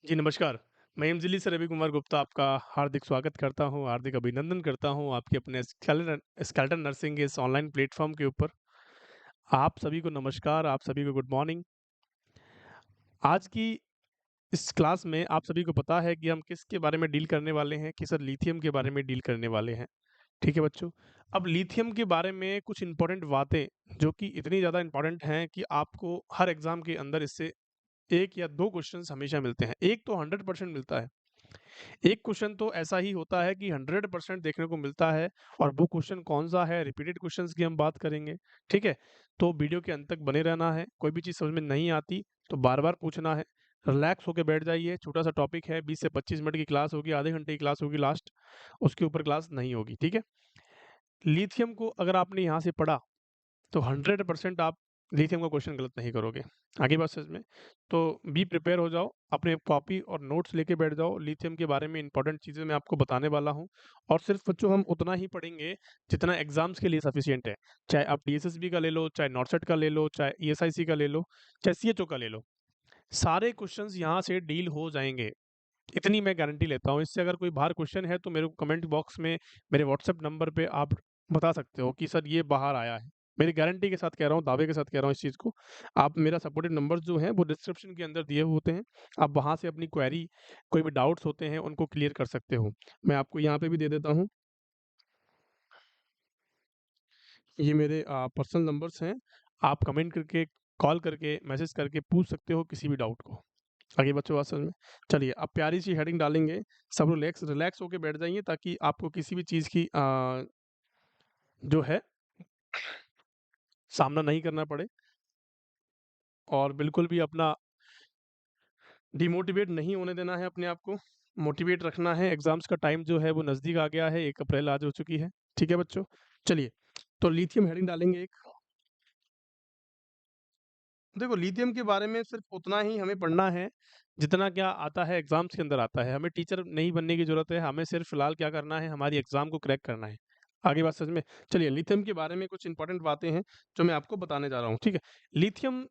जी, नमस्कार। मैं एमज़िली से रवि कुमार गुप्ता आपका हार्दिक स्वागत करता हूँ, हार्दिक अभिनंदन करता हूँ आपके अपने स्केलेटन नर्सिंग के इस ऑनलाइन प्लेटफ़ॉर्म के ऊपर। आप सभी को नमस्कार, आप सभी को गुड मॉर्निंग। आज की इस क्लास में आप सभी को पता है कि हम किसके बारे में डील करने वाले हैं कि सर लिथियम के बारे में डील करने वाले हैं। ठीक है बच्चों? अब लिथियम के बारे में कुछ इम्पोर्टेंट बातें जो कि इतनी ज़्यादा इम्पोर्टेंट हैं कि आपको हर एग्ज़ाम के अंदर इससे 1 या 2 क्वेश्चन्स हमेशा मिलते हैं। एक तो 100% मिलता है। एक क्वेश्चन तो ऐसा ही होता है कि 100% देखने को मिलता है और वो क्वेश्चन कौन-सा है, रिपीटेड क्वेश्चंस की हम बात करेंगे, ठीक है? तो वीडियो के अंत तक बने रहना है, कोई भी चीज़ समझ में नहीं आती तो बार-बार पूछना है, रिलैक्स होके बैठ जाइए, छोटा-सा टॉपिक है, 20 से 25 मिनट की क्लास होगी, आधे घंटे की क्लास होगी लास्ट, उसके ऊपर क्लास नहीं होगी, ठीक है? लिथियम को अगर आपने यहाँ से पढ़ा तो 100% आप लिथियम का क्वेश्चन गलत नहीं करोगे। आगे बात समझ में? तो बी प्रिपेयर हो जाओ, अपने कॉपी और नोट्स लेके बैठ जाओ, लिथियम के बारे में इम्पोर्टेंट चीज़ें मैं आपको बताने वाला हूँ और सिर्फ़ बच्चों हम उतना ही पढ़ेंगे जितना एग्ज़ाम्स के लिए सफिशिएंट है। चाहे आप डीएसएसबी का ले लो, चाहे नॉरसेट का ले लो, चाहे ईएसआईसी का ले लो, चाहे सीएचओ का ले लो। सारे क्वेश्चंस यहाँ से डील हो जाएँगे, इतनी मैं गारंटी लेता हूँ। इससे अगर कोई बाहर क्वेश्चन है तो मेरे को कमेंट बॉक्स में मेरे व्हाट्सएप नंबर पे आप बता सकते हो कि सर ये बाहर आया है। मेरी गारंटी के साथ कह रहा हूँ, दावे के साथ कह रहा हूँ इस चीज़ को। आप मेरा सपोर्टेड नंबर्स जो हैं वो डिस्क्रिप्शन के अंदर दिए हुए होते हैं। आप वहाँ से अपनी क्वेरी, कोई भी डाउट्स होते हैं उनको क्लियर कर सकते हो। मैं आपको यहाँ पे भी दे देता हूँ। ये मेरे पर्सनल नंबर्स हैं। आप कमेंट करके, कॉल करके, मैसेज करके पूछ सकते हो किसी भी डाउट को। आगे बच्चों बात समझ में? चलिए अब प्यारी सी हेडिंग डालेंगे, सब रिलैक्स रिलैक्स होके बैठ जाइए ताकि आपको किसी भी चीज़ की जो है सामना नहीं करना पड़े और बिल्कुल भी अपना डिमोटिवेट नहीं होने देना है अपने आप को, मोटिवेट रखना है। एग्ज़ाम्स का टाइम जो है वो नज़दीक आ गया है, 1 अप्रैल आज हो चुकी है। ठीक है बच्चों? चलिए, तो लिथियम हेडिंग डालेंगे एक। देखो लिथियम के बारे में सिर्फ़ उतना ही हमें पढ़ना है, जितना क्या आता है एग्ज़ाम्स के अंदर आता है। हमें टीचर नहीं बनने की ज़रूरत है, हमें सिर्फ़ फ़िलहाल क्या करना है, हमारी एग्ज़ाम को क्रैक करना है। आगे बात समझ में? चलिए लिथियम के बारे में कुछ इम्पोर्टेंट बातें हैं, जो मैं आपको बताने जा रहा हूँ, ठीक है? लिथियम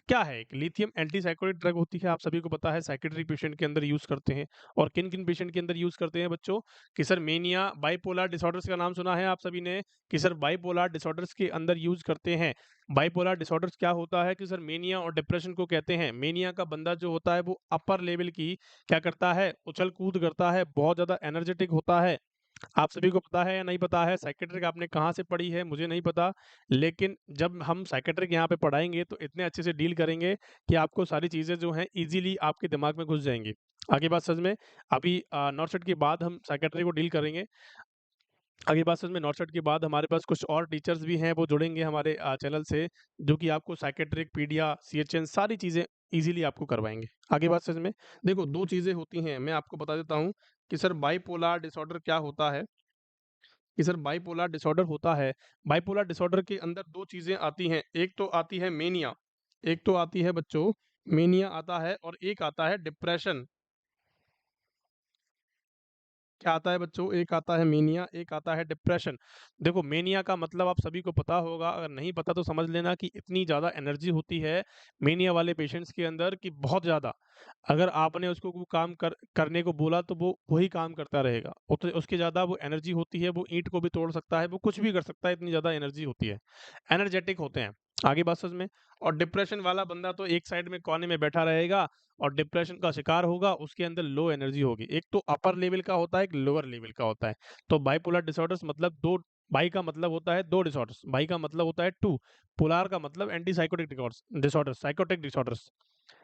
क्या है? एक लिथियम एंटीसाइकोटिक ड्रग होती है, आप सभी को पता है साइकियाट्रिक पेशेंट के अंदर यूज़ करते हैं और किन-किन पेशेंट के अंदर यूज़ करते हैं बच्चों? कि सर मेनिया, बाइपोलर डिसऑर्डर्स का नाम सुना है आप सभी ने? कि सर बाइपोलर डिसऑर्डर्स के अंदर यूज़ करते हैं। बाइपोलर डिसऑर्डर्स क्या होता है कि सर मेनिया और डिप्रेशन को कहते हैं। मेनिया का बंदा जो होता है वो अपर लेवल की क्या करता है? उछल-कूद करता है, बहुत ज़्यादा एनर्जेटिक होता है। आप सभी को पता है या नहीं पता है साइकियाट्रिक आपने कहाँ से पढ़ी है मुझे नहीं पता, लेकिन जब हम साइकियाट्रिक यहाँ पे पढ़ाएँगे तो इतने अच्छे से डील करेंगे कि आपको सारी चीज़ें जो हैं ईज़िली आपके दिमाग में घुस जाएँगी। आगे बात समझ में? अभी नॉर्सेट के बाद हम साइकियाट्री को डील करेंगे। आगे बात समझ में नॉर्सेट के बाद हमारे पास कुछ और टीचर्स भी हैं वो जुड़ेंगे हमारे चैनल से जो कि आपको साइकियाट्रिक, पीडिया, सीएचएन सारी चीज़ें ईज़िली आपको करवाएँगे। आगे बात समझ में? देखो 2 चीज़ें होती हैं, मैं आपको बता देता हूँ कि सर बाइपोलर डिसऑर्डर क्या होता है? कि सर बाइपोलर डिसऑर्डर होता है। बाइपोलर डिसऑर्डर के अंदर 2 चीज़ें आती हैं, एक तो आती है मेनिया, एक तो आती है बच्चों मेनिया आता है और एक आता है डिप्रेशन। क्या आता है बच्चों? एक आता है मेनिया, एक आता है डिप्रेशन। देखो मेनिया का मतलब आप सभी को पता होगा, अगर नहीं पता तो समझ लेना कि इतनी ज़्यादा एनर्जी होती है मेनिया वाले पेशेंट्स के अंदर कि बहुत ज़्यादा। अगर आपने उसको वो काम करने को बोला तो वो वही काम करता रहेगा। उसके ज़्यादा वो एनर्जी होती है, वो ईंट को भी तोड़ सकता है, वो कुछ भी कर सकता है, इतनी ज़्यादा एनर्जी होती है। एनर्जेटिक होते हैं। आगे बात समझ में? और डिप्रेशन वाला बंदा तो एक साइड में कोने में बैठा रहेगा और डिप्रेशन का शिकार होगा, उसके अंदर लो एनर्जी होगी। एक तो अपर लेवल का होता है, एक लोअर लेवल का होता है। तो बाइपोलर डिसऑर्डर्स मतलब 2 बाइ का मतलब होता है 2 डिसऑर्डर्स, बाइ का मतलब होता है 2, पोलर का मतलब antipsychotic disorders, psychotic disorders.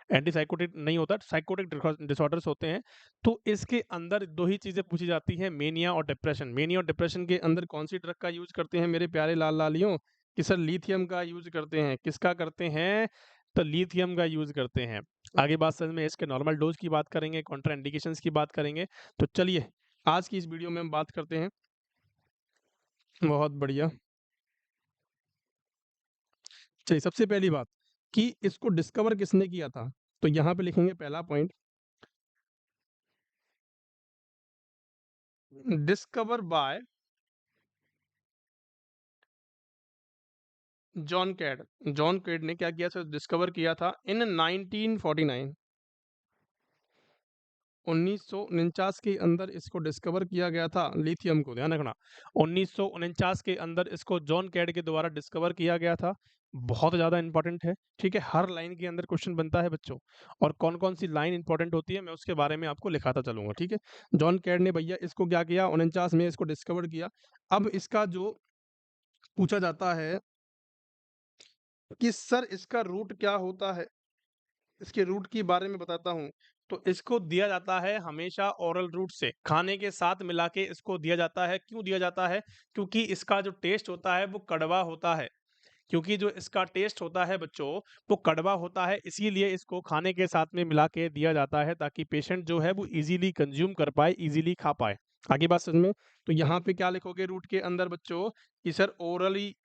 Antipsychotic नहीं होता, साइकोटिक डिसऑर्डर्स होते हैं। तो इसके अंदर 2 ही चीज़ें पूछी जाती हैं, मेनिया और डिप्रेशन। मेनिया और डिप्रेशन के अंदर कौन-सी ड्रग का यूज़ करते हैं मेरे प्यारे लाल-लालियों? कि सर लिथियम का यूज़ करते हैं। किसका करते हैं? तो लिथियम का यूज़ करते हैं। आगे बात समझ में इसके नॉर्मल डोज़ की बात करेंगे, कॉन्ट्रा इंडिकेशंस की बात करेंगे। तो चलिए, आज की इस वीडियो में हम बात करते हैं। बहुत बढ़िया। चलिए, सबसे पहली बात कि इसको डिस्कवर किसने किया था? तो यहाँ पे लिखेंगे पहला point discover by John Cade. John Cade ने क्या किया था? डिस्कवर किया था इन 1949। 1949 के अंदर इसको डिस्कवर किया गया था, लिथियम को, ध्यान रखना। 1949 के अंदर इसको जॉन कैड के द्वारा डिस्कवर किया गया था। बहुत ज़्यादा इंपॉर्टेंट है, ठीक है? हर लाइन के अंदर क्वेश्चन बनता है बच्चों, और कौन-कौन सी लाइन इंपॉर्टेंट होती है, मैं उसके बारे में आपको लिखाता चलूँगा, ठीक है? जॉन कैड ने भैया इसको क्या किया, 49 में इसको डिस्कवर किया। अब इसका जो पूछा जाता है कि सर इसका रूट क्या होता है? इसके रूट के बारे में बताता हूँ। तो इसको दिया जाता है हमेशा ओरल रूट से, खाने के साथ मिला के इसको दिया जाता है। क्यों दिया जाता है? क्योंकि इसका जो टेस्ट होता है वो कड़वा होता है। क्योंकि जो इसका टेस्ट होता है बच्चों, वो कड़वा होता है, इसीलिए इसको खाने के साथ में मिला के दिया जाता है, ताकि पेशेंट जो है वो ईज़िली कंज़्यूम कर पाए, ईज़िली खा पाए। आगे बात समझ में? तो यहाँ पे क्या लिखोगे रूट के अंदर बच्चों कि sir orally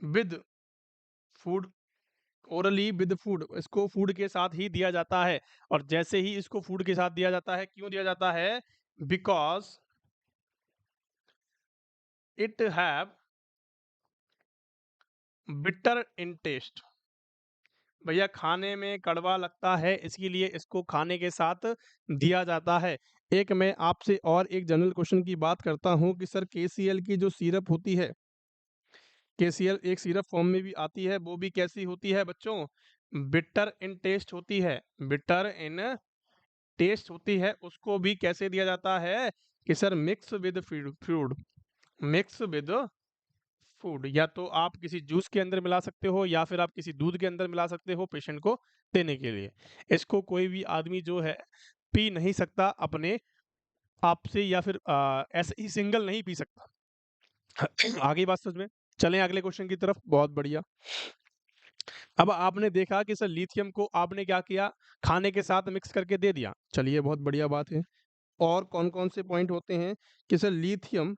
with food, orally with food, इसको फूड के साथ ही दिया जाता है। और जैसे ही इसको फूड के साथ दिया जाता है, क्यों दिया जाता है? Because it have bitter in taste. भैया खाने में कड़वा लगता है, इसीलिए इसको खाने के साथ दिया जाता है। एक मैं आपसे और एक जनरल क्वेश्चन की बात करता हूँ कि सर केसीएल की जो सिरप होती है, केसीएल एक सिरप फॉर्म में भी आती है, वो भी कैसी होती है बच्चों? बिटर इन टेस्ट होती है। बिटर इन टेस्ट होती है। उसको भी कैसे दिया जाता है कि sir mix with food, mix with food, या तो आप किसी जूस के अंदर मिला सकते हो या फिर आप किसी दूध के अंदर मिला सकते हो पेशेंट को देने के लिए। इसको कोई भी आदमी जो है पी नहीं सकता अपने आप से, या फिर ऐसे ही सिंगल नहीं पी सकता। आगे बात समझ में? चलें अगले क्वेश्चन की तरफ। बहुत बढ़िया। अब आपने देखा कि सर लिथियम को आपने क्या किया, खाने के साथ मिक्स करके दे दिया। चलिए बहुत बढ़िया बात है। और कौन-कौन से पॉइंट होते हैं कि sir lithium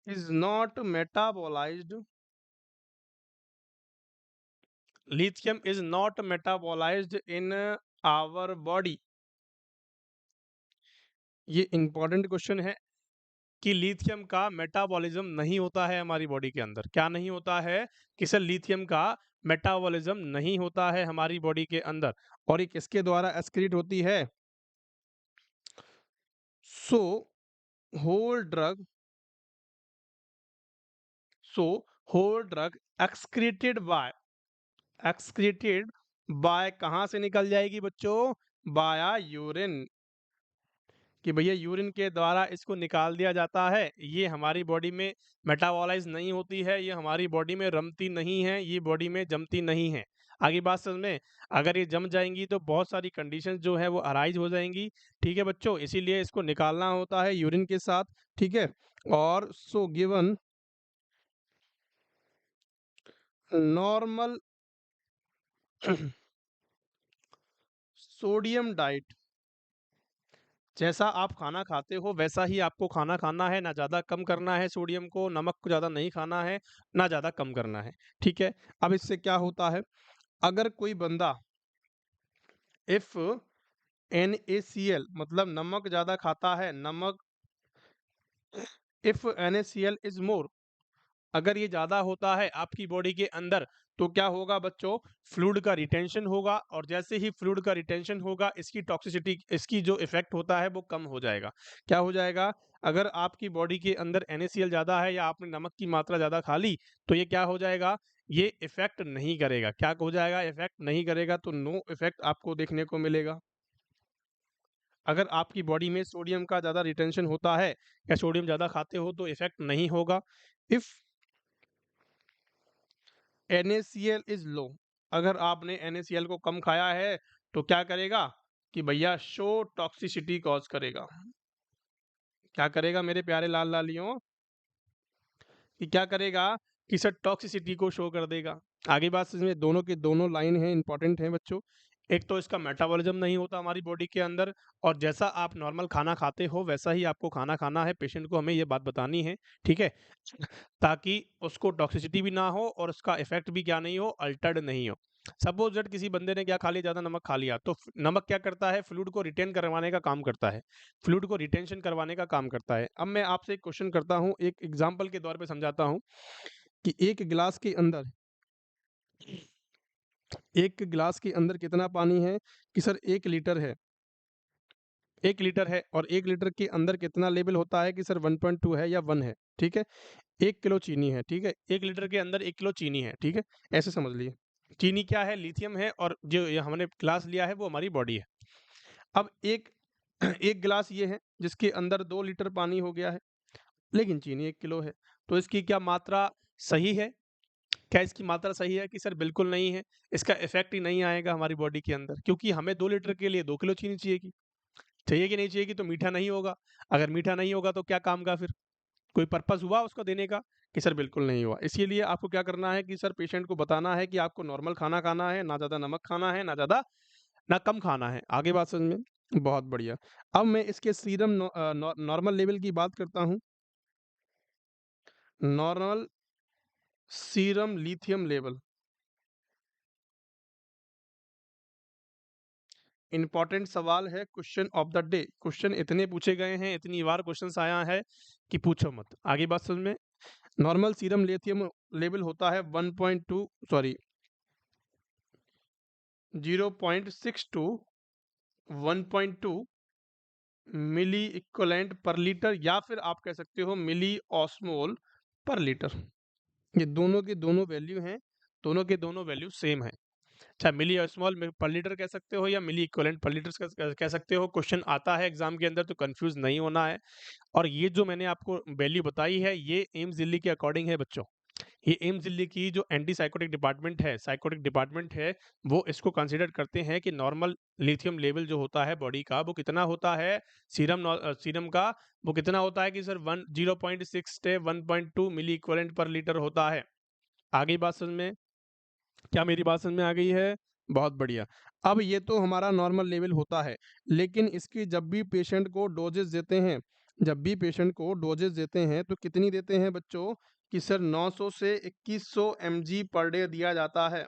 is not metabolised, lithium is not metabolized in our body। ये इंपॉर्टेंट क्वेश्चन है कि लिथियम का मेटाबॉलिज्म नहीं होता है हमारी बॉडी के अंदर। क्या नहीं होता है? कि सर लिथियम का मेटाबॉलिज्म नहीं होता है हमारी बॉडी के अंदर, और ये किसके द्वारा एक्सक्रीट होती है? So whole drug, so whole drug excreted by, excreted by कहाँ से निकल जाएगी बच्चों? बाया यूरिन, कि भैया यूरिन के द्वारा इसको निकाल दिया जाता है। ये हमारी बॉडी में मेटाबॉलाइज नहीं होती है, ये हमारी बॉडी में रमती नहीं है, ये बॉडी में जमती नहीं है। आगे बात समझ में? अगर ये जम जाएंगी तो बहुत सारी कंडीशंस जो है वो अराइज हो जाएंगी, ठीक है बच्चों? इसीलिए इसको निकालना होता है यूरिन के साथ, ठीक है? और so given normal sodium diet, जैसा आप खाना खाते हो वैसा ही आपको खाना खाना है, ना ज़्यादा कम करना है सोडियम को, नमक को ज़्यादा नहीं खाना है, ना ज़्यादा कम करना है, ठीक है? अब इससे क्या होता है, अगर कोई बंदा इफ NaCl मतलब नमक ज़्यादा खाता है, नमक इफ NaCl इज मोर, अगर ये ज़्यादा होता है आपकी बॉडी के अंदर, तो क्या होगा बच्चों? फ्लूइड का रिटेंशन होगा, और जैसे ही फ्लूइड का रिटेंशन होगा, इसकी टॉक्सिसिटी, इसकी जो इफेक्ट होता है वो कम हो जाएगा। क्या हो जाएगा? अगर आपकी बॉडी के अंदर NaCl ज़्यादा है या आपने नमक की मात्रा ज़्यादा खा ली, तो ये क्या हो जाएगा? ये इफेक्ट नहीं करेगा। क्या हो जाएगा? इफेक्ट नहीं करेगा, तो नो इफेक्ट आपको देखने को मिलेगा। अगर आपकी बॉडी में सोडियम का ज़्यादा रिटेंशन होता है या सोडियम ज़्यादा खाते हो, तो इफेक्ट नहीं होगा। इफ NaCl इज लो, अगर आपने NaCl को कम खाया है, तो क्या करेगा कि भैया शो टॉक्सिसिटी कॉज करेगा। क्या करेगा मेरे प्यारे लाल लालियों? कि क्या करेगा कि सर टॉक्सिसिटी को शो कर देगा। आगे बात इसमें दोनों के दोनों लाइन है, इंपॉर्टेंट है बच्चों। एक तो इसका मेटाबॉलिज्म नहीं होता हमारी बॉडी के अंदर, और जैसा आप नॉर्मल खाना खाते हो वैसा ही आपको खाना खाना है, पेशेंट को हमें ये बात बतानी है, ठीक है? ताकि उसको टॉक्सिसिटी भी ना हो और उसका इफेक्ट भी क्या नहीं हो, अल्टर्ड नहीं हो। सपोज दैट किसी बंदे ने क्या खा लिया, ज़्यादा नमक खा लिया, तो नमक क्या करता है? फ्लूइड को रिटेन करवाने का काम करता है, फ्लूइड को रिटेंशन करवाने का काम करता है। अब मैं आपसे एक क्वेश्चन करता हूँ, एक एग्जाम्पल के तौर पे समझाता हूँ कि एक गिलास के अंदर एक गिलास के अंदर कितना पानी है? कि सर 1 लीटर है। 1 लीटर है और 1 लीटर के अंदर कितना लेवल होता है? कि सर 1.2 है या 1 है, ठीक है? 1 किलो चीनी है, ठीक है? 1 लीटर के अंदर 1 किलो चीनी है, ठीक है? ऐसे समझ लीजिए। चीनी क्या है? लिथियम है और जो ये हमने ग्लास लिया है वो हमारी बॉडी है। अब एक 1 गिलास ये है जिसके अंदर 2 लीटर पानी हो गया है, लेकिन चीनी 1 किलो है। तो इसकी क्या मात्रा सही है? क्या इसकी मात्रा सही है? कि सर बिल्कुल नहीं है। इसका इफ़ेक्ट ही नहीं आएगा हमारी बॉडी के अंदर क्योंकि हमें 2 लीटर के लिए 2 किलो चीनी चाहिएगी। चाहिए कि नहीं चाहिएगी? तो मीठा नहीं होगा। अगर मीठा नहीं होगा तो क्या काम का फिर? कोई पर्पज़ हुआ उसको देने का? कि सर बिल्कुल नहीं हुआ। इसीलिए आपको क्या करना है कि सर पेशेंट को बताना है कि आपको नॉर्मल खाना खाना है, ना ज़्यादा नमक खाना है, ना कम खाना है। आगे बात समझ में? बहुत बढ़िया। अब मैं इसके सीरम नॉर्मल लेवल की बात करता हूँ। Normal serum lithium level. Important सवाल है, question of the day. Question इतने पूछे गए हैं, इतनी बार क्वेश्चंस आया है कि पूछो मत। आगे बात समझ में? नॉर्मल सीरम लिथियम लेवल होता है 1.2 sorry 0.6 to 1.2 milliequivalent per litre या फिर आप कह सकते हो मिली ऑस्मोल पर लीटर। ये दोनों की दोनों वैल्यू हैं, दोनों के दोनों वैल्यू सेम है। अच्छा, मिली ऑस्मॉल में पर लीटर कह सकते हो या मिली इक्विवेलेंट पर लीटर कह सकते हो। क्वेश्चन आता है एग्जाम के अंदर तो कंफ्यूज नहीं होना है। और ये जो मैंने आपको वैल्यू बताई है ये एम्स दिल्ली के अकॉर्डिंग है बच्चों। ये एम्स दिल्ली की जो एंटी साइकोटिक डिपार्टमेंट है, साइकोटिक डिपार्टमेंट है, वो इसको कंसीडर करते हैं कि नॉर्मल लिथियम लेवल जो होता है बॉडी का वो कितना होता है सीरम का। वो कितना होता है कि सर 0.6 से 1.2 मिली इक्विवेलेंट पर लीटर होता है। आगे बात समझ में? क्या मेरी बात समझ में आ गई है? बहुत बढ़िया। अब ये तो हमारा नॉर्मल लेवल होता है, लेकिन इसकी जब भी पेशेंट को डोजेज़ देते हैं, जब भी पेशेंट को डोजेज़ देते हैं तो कितनी देते हैं बच्चों? कि सर 900 से 2100 एमजी पर डे दिया जाता है।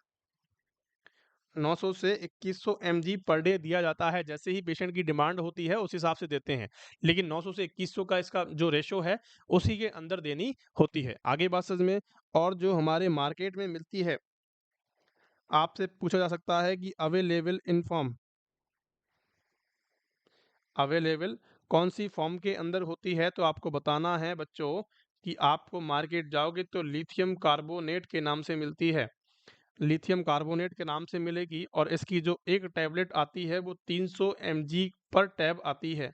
900 से 2100 एमजी पर डे दिया जाता है। जैसे ही पेशेंट की डिमांड होती है उस हिसाब से देते हैं। लेकिन 900 से 2100 का इसका जो रेशो है उसी के अंदर देनी होती है। आगे बात समझ में? और जो हमारे मार्केट में मिलती है, आपसे पूछा जा सकता है कि अवेलेबल इन फॉर्म, अवेलेबल कौन सी फॉर्म के अंदर होती है? तो आपको बताना है बच्चों कि आपको मार्केट जाओगे तो लिथियम कार्बोनेट के नाम से मिलती है। लिथियम कार्बोनेट के नाम से मिलेगी और इसकी जो एक टैबलेट आती है वो 300 एमजी पर टैब आती है।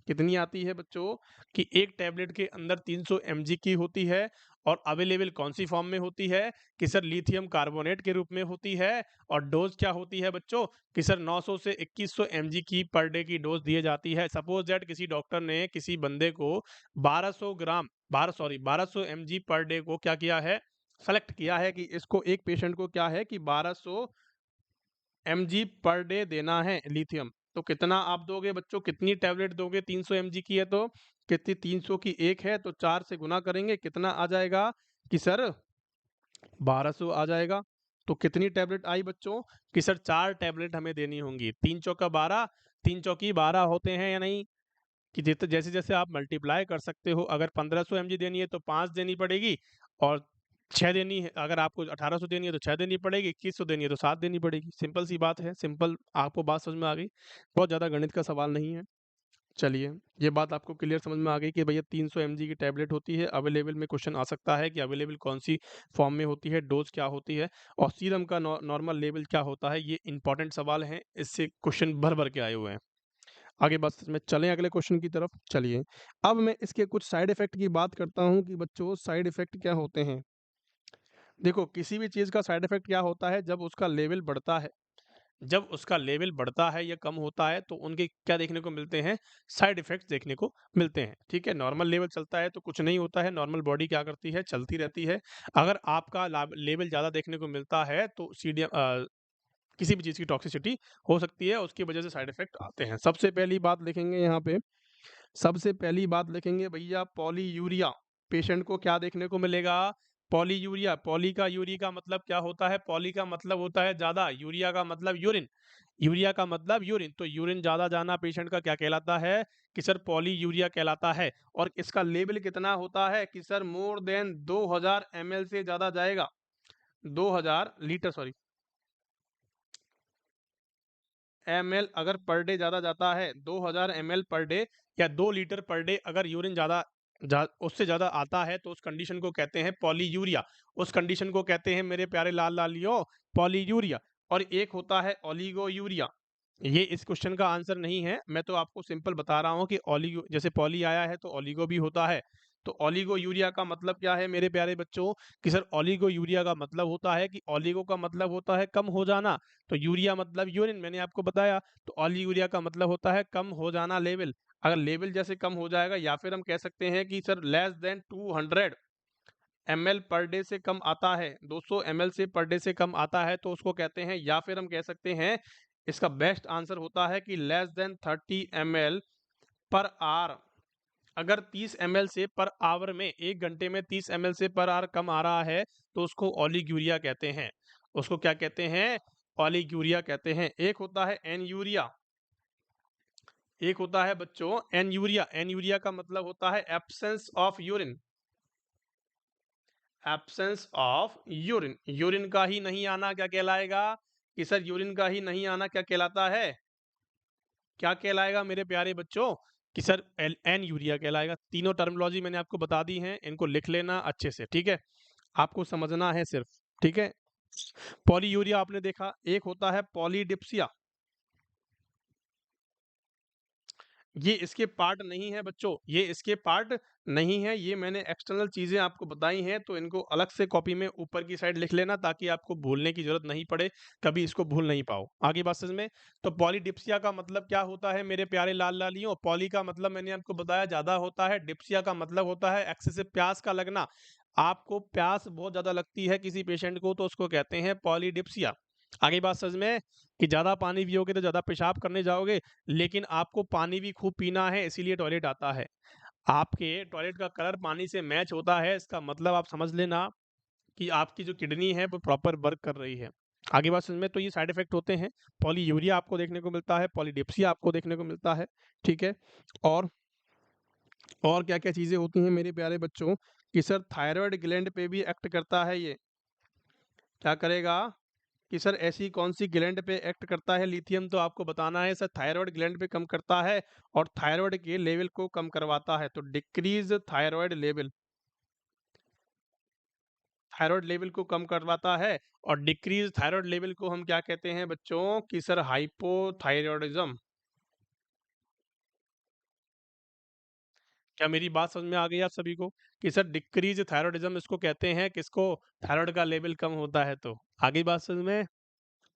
कितनी आती है बच्चों? कि एक टैबलेट के अंदर 300 एमजी की होती है और अवेलेबल कौन सी फॉर्म में होती है? कि सर लिथियम कार्बोनेट के रूप में होती है। और डोज क्या होती है बच्चों? कि सर 900 से 2100 एमजी की पर डे की डोज दी जाती है। सपोज दैट किसी डॉक्टर ने किसी बंदे को 1200 एमजी पर डे को क्या किया है? सेलेक्ट किया है कि इसको एक पेशेंट को क्या है कि 1200 एमजी पर डे देना है लिथियम। तो कितना आप दोगे बच्चों? कितनी टैबलेट दोगे? 300 एमजी की है तो कितनी? 300 की एक है तो 4 से गुना करेंगे, कितना आ जाएगा? कि सर 1200 आ जाएगा। तो कितनी टैबलेट आई बच्चों? कि सर 4 टैबलेट हमें देनी होंगी। 3 चौका 12, 3 चौकी 12 होते हैं या नहीं? कि जित जैसे-जैसे आप मल्टीप्लाई कर सकते हो, अगर 1500 एमजी देनी है तो 5 देनी पड़ेगी और 6 देनी है, अगर आपको 1800 देनी है तो 6 देनी पड़ेगी, 2100 देनी है तो 7 देनी पड़ेगी। सिंपल सी बात है, सिंपल। आपको बात समझ में आ गई? बहुत ज़्यादा गणित का सवाल नहीं है। चलिए, ये बात आपको क्लियर समझ में आ गई कि भैया 300 एमजी की टैबलेट होती है, अवेलेबल में क्वेश्चन आ सकता है कि अवेलेबल कौन-सी फॉर्म में होती है, डोज़ क्या होती है और सीरम का नॉर्मल लेवल क्या होता है, ये इंपॉर्टेंट सवाल हैं, इससे क्वेश्चन भर-भर के आए हुए हैं। आगे बस में चलें अगले क्वेश्चन की तरफ। चलिए, अब मैं इसके कुछ साइड इफ़ेक्ट की बात करता हूँ कि बच्चों साइड इफ़ेक्ट क्या होते हैं। देखो, किसी भी चीज़ का साइड इफ़ेक्ट क्या होता है? जब उसका लेवल बढ़ता है, जब उसका लेवल बढ़ता है या कम होता है तो उनके क्या देखने को मिलते हैं? साइड इफ़ेक्ट्स देखने को मिलते हैं, ठीक है? नॉर्मल लेवल चलता है तो कुछ नहीं होता है, नॉर्मल बॉडी क्या करती है? चलती रहती है। अगर आपका लाभ लेवल ज़्यादा देखने को मिलता है तो किसी भी चीज़ की टॉक्सिसिटी हो सकती है, उसकी वजह से साइड इफ़ेक्ट आते हैं। सबसे पहली बात लिखेंगे यहाँ पे, सबसे पहली बात लिखेंगे भैया पॉलीयूरिया। पेशेंट को क्या देखने को मिलेगा? पॉलीयूरिया। पॉली का यूरी का मतलब क्या होता है? पॉली का मतलब होता है ज़्यादा, यूरिया का मतलब यूरिन। यूरिया का मतलब यूरिन, तो यूरिन ज़्यादा जाना पेशेंट का क्या कहलाता है? कि सर पॉलीयूरिया कहलाता है। और इसका लेवल कितना होता है? कि सर मोर देन 2000 एमएल से ज़्यादा जाएगा। 2000 लीटर सॉरी ml अगर पर डे ज़्यादा जाता है, 2000 ml पर डे या 2 लीटर पर डे अगर यूरिन उससे ज़्यादा आता है तो उस कंडीशन को कहते हैं पॉलीयूरिया। उस कंडीशन को कहते हैं मेरे प्यारे लाल-लालियों पॉलीयूरिया। और एक होता है ओलिगोयूरिया। ये इस क्वेश्चन का आंसर नहीं है, मैं तो आपको सिंपल बता रहा हूँ कि ओलिगो जैसे पॉली आया है तो ओलिगो भी होता है। तो ओलिगोयूरिया का मतलब क्या है मेरे प्यारे बच्चों कि सर ओलिगोयूरिया का मतलब होता है कि ओलिगो का मतलब होता है कम हो जाना, तो यूरिया मतलब यूरिन मैंने आपको बताया। तो ओलिगोयूरिया का मतलब होता है कम हो जाना लेवल। अगर लेवल जैसे कम हो जाएगा या फिर हम कह सकते हैं कि sir less than 200 ml per day से कम आता है, 200 ml से पर डे से कम आता है तो उसको कहते हैं, या फिर हम कह सकते हैं इसका बेस्ट आंसर होता है कि less than 30 ml per hour. अगर 30 ml से पर आवर में 1 घंटे में 30 ml से पर आवर कम आ रहा है तो उसको ओलिगोयूरिया कहते हैं। उसको क्या कहते हैं? ओलिगोयूरिया कहते हैं। एक होता है एनयूरिया, एक होता है बच्चों एनयूरिया। एनयूरिया का मतलब होता है absence of urine. Absence of urine, urine का ही नहीं आना क्या कहलाएगा? कि सर यूरिन का ही नहीं आना क्या कहलाता है? क्या कहलाएगा मेरे प्यारे बच्चों? कि सर एन यूरिया कहलाएगा। तीनों टर्मिनोलॉजी मैंने आपको बता दी हैं, इनको लिख लेना अच्छे से, ठीक है? आपको समझना है सिर्फ, ठीक है? पॉलीयूरिया आपने देखा, एक होता है पॉलीडिप्सिया। ये इसके पार्ट नहीं है बच्चों, ये इसके पार्ट नहीं है, ये मैंने एक्सटर्नल चीजें आपको बताई हैं तो इनको अलग से कॉपी में ऊपर की साइड लिख लेना ताकि आपको भूलने की जरूरत नहीं पड़े, कभी इसको भूल नहीं पाओ। आगे बात समझ में? तो पॉलीडिप्सिया का मतलब क्या होता है मेरे प्यारे लाल लालियों? पॉली का मतलब मैंने आपको बताया ज्यादा होता है, डिप्सिया का मतलब होता है एक्सेसिव प्यास का लगना। आपको प्यास बहुत ज्यादा लगती है किसी पेशेंट को तो उसको कहते हैं पॉलीडिप्सिया। आगे बात समझ में? कि ज्यादा पानी पियोगे तो ज्यादा पेशाब करने जाओगे, लेकिन आपको पानी भी खूब पीना है इसीलिए टॉयलेट आता है। आपके टॉयलेट का कलर पानी से मैच होता है, इसका मतलब आप समझ लेना कि आपकी जो किडनी है वो प्रॉपर वर्क कर रही है। आगे बात समझ में? तो ये साइड इफेक्ट होते हैं। पॉलीयूरिया आपको देखने को मिलता है, पॉलीडिप्सिया आपको देखने को मिलता है, ठीक है? और और क्या क्या चीजें होती हैं मेरे प्यारे बच्चों कि सर थायराइड ग्लैंड पे भी एक्ट करता है ये। क्या करेगा? कि सर ऐसी कौन सी ग्लैंड पे एक्ट करता है लिथियम, तो आपको बताना है सर थायराइड ग्लैंड पे कम करता है और थायराइड के लेवल को कम करवाता है। तो decrease thyroid level, thyroid level को कम करवाता है। और डिक्रीज थायराइड लेवल को हम क्या कहते हैं बच्चों? कि सर हाइपोथायरॉयडिज्म। क्या मेरी बात समझ में आ गई आप सभी को? कि सर डिक्रीज थायराइडिज्म इसको कहते हैं, किसको? थायराइड का लेवल कम होता है तो। आगे बात समझ में?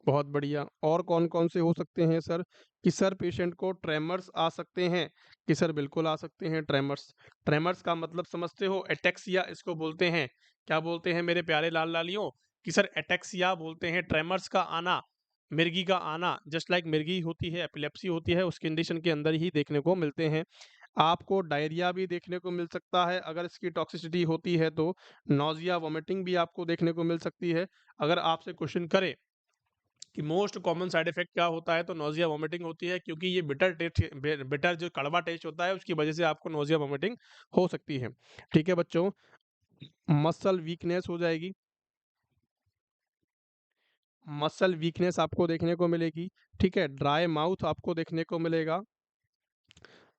बहुत बढ़िया। और कौन-कौन से हो सकते हैं सर? कि सर पेशेंट को ट्रेमर्स आ सकते हैं। कि सर बिल्कुल आ सकते हैं ट्रेमर्स। ट्रेमर्स का मतलब समझते हो? एटेक्सिया इसको बोलते हैं। क्या बोलते हैं मेरे प्यारे लाल-लालियों? कि सर एटेक्सिया बोलते हैं ट्रेमर्स का आना, मिर्गी का आना। जस्ट लाइक मिर्गी होती है, एपिलेप्सी होती है, उस कंडीशन के अंदर ही देखने को मिलते हैं। आपको डायरिया भी देखने को मिल सकता है अगर इसकी टॉक्सिसिटी होती है तो। नौजिया, वोमिटिंग भी आपको देखने को मिल सकती है। अगर आपसे क्वेश्चन करे कि मोस्ट कॉमन साइड इफेक्ट क्या होता है तो नोजिया वोमिटिंग होती है, क्योंकि ये बिटर जो कड़वा टेस्ट होता है उसकी वजह से आपको नोजिया वोमिटिंग हो सकती है। ठीक है बच्चों? मसल वीकनेस हो जाएगी, मसल वीकनेस आपको देखने को मिलेगी। ठीक है? ड्राई माउथ आपको देखने को मिलेगा,